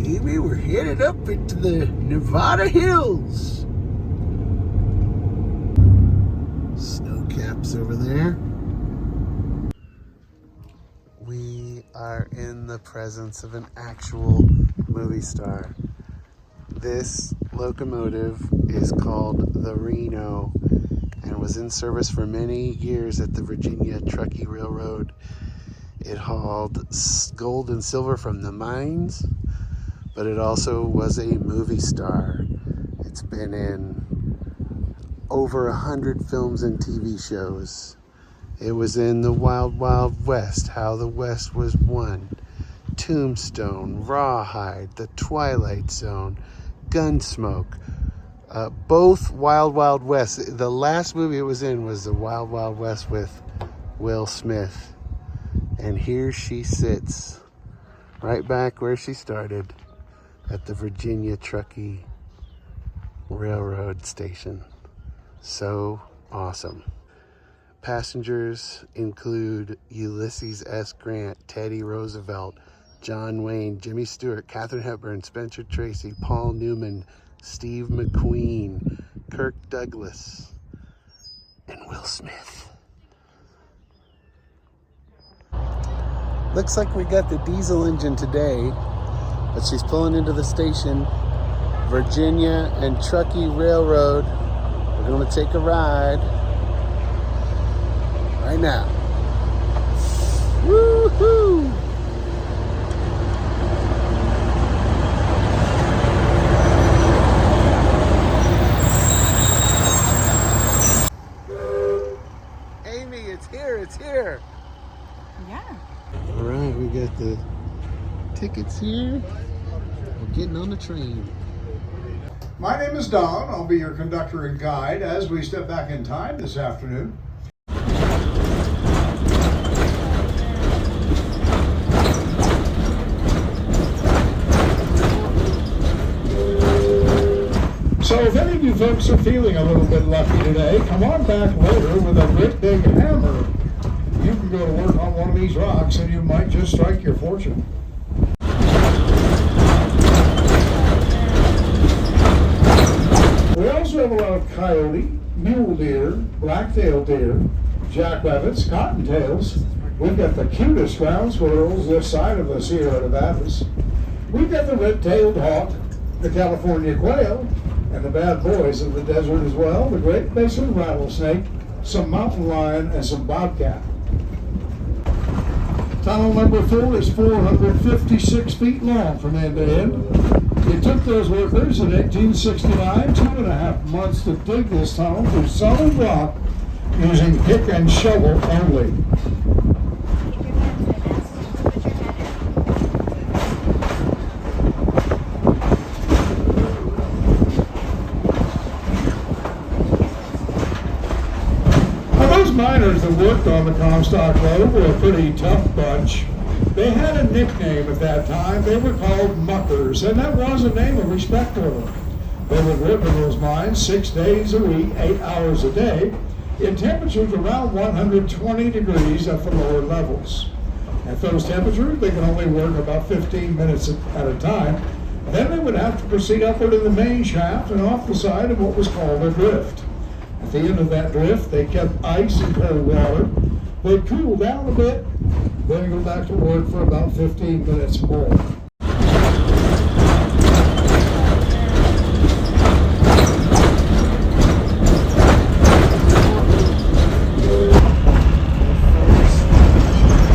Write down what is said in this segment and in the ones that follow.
Amy, we're headed up into the Nevada hills. Snow caps over there. We are in the presence of an actual movie star. This locomotive is called the Reno and was in service for many years at the Virginia Truckee Railroad. It hauled gold and silver from the mines, but it also was a movie star. It's been in over 100 films and TV shows. It was in The Wild Wild West, How the West Was Won, Tombstone, Rawhide, The Twilight Zone, Gunsmoke. Both Wild Wild West. The last movie it was in was The Wild Wild West with Will Smith. And here she sits, right back where she started, at the Virginia Truckee Railroad Station. So awesome. Passengers include Ulysses S. Grant, Teddy Roosevelt, John Wayne, Jimmy Stewart, Katharine Hepburn, Spencer Tracy, Paul Newman, Steve McQueen, Kirk Douglas, and Will Smith. Looks like we got the diesel engine today, but she's pulling into the station. Virginia and Truckee Railroad. We're going to take a ride right now. Woohoo! Amy, it's here, it's here. Yeah. All right, we got the tickets here. We're getting on the train. My name is Don. I'll be your conductor and guide as we step back in time this afternoon. So if any of you folks are feeling a little bit lucky today, come on back later with a great big hammer. You can go to work on one of these rocks and you might just strike your fortune. We also have a lot of coyote, mule deer, black-tailed deer, jackrabbits, cottontails. We've got the cutest ground squirrels this side of the Sierra Nevadas. We've got the red-tailed hawk, the California quail, and the bad boys of the desert as well, the Great Basin rattlesnake, some mountain lion, and some bobcat. Tunnel number 4 is 456 feet long from end to end. It took those workers in 1869 2.5 months to dig this tunnel through solid rock using pick and shovel only. Those miners that worked on the Comstock lode were a pretty tough bunch. They had a nickname at that time. They were called muckers, and that was a name of respect for them. They would work in those mines 6 days a week, 8 hours a day, in temperatures around 120 degrees at the lower levels. At those temperatures, they could only work about 15 minutes at a time. Then they would have to proceed upward in the main shaft and off the side of what was called a drift. At the end of that drift, they kept ice and cold water. They'd cool down a bit, then go back to work for about 15 minutes more.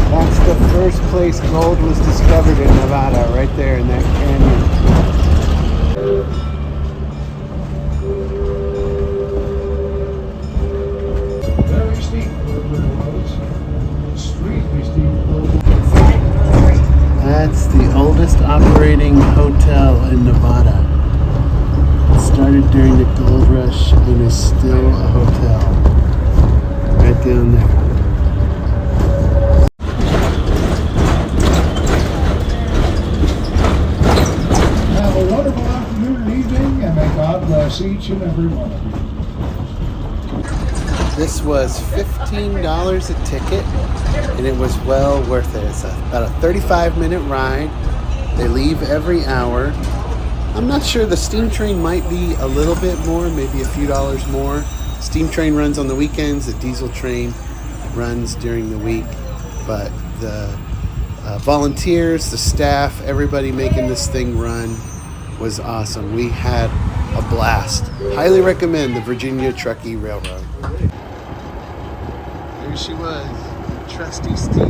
That's the first place gold was discovered in Nevada, right there in that canyon. That's the oldest operating hotel in Nevada. It started during the gold rush and is still a hotel. Right down there. Have a wonderful afternoon and evening, and may God bless each and every one of you. This was $15 a ticket, and it was well worth it. It's about a 35-minute ride. They leave every hour. I'm not sure. The steam train might be a little bit more, maybe a few dollars more. Steam train runs on the weekends. The diesel train runs during the week. But the volunteers, the staff, everybody making this thing run was awesome. We had a blast. Highly recommend the Virginia Truckee Railroad. There she was, trusty steed.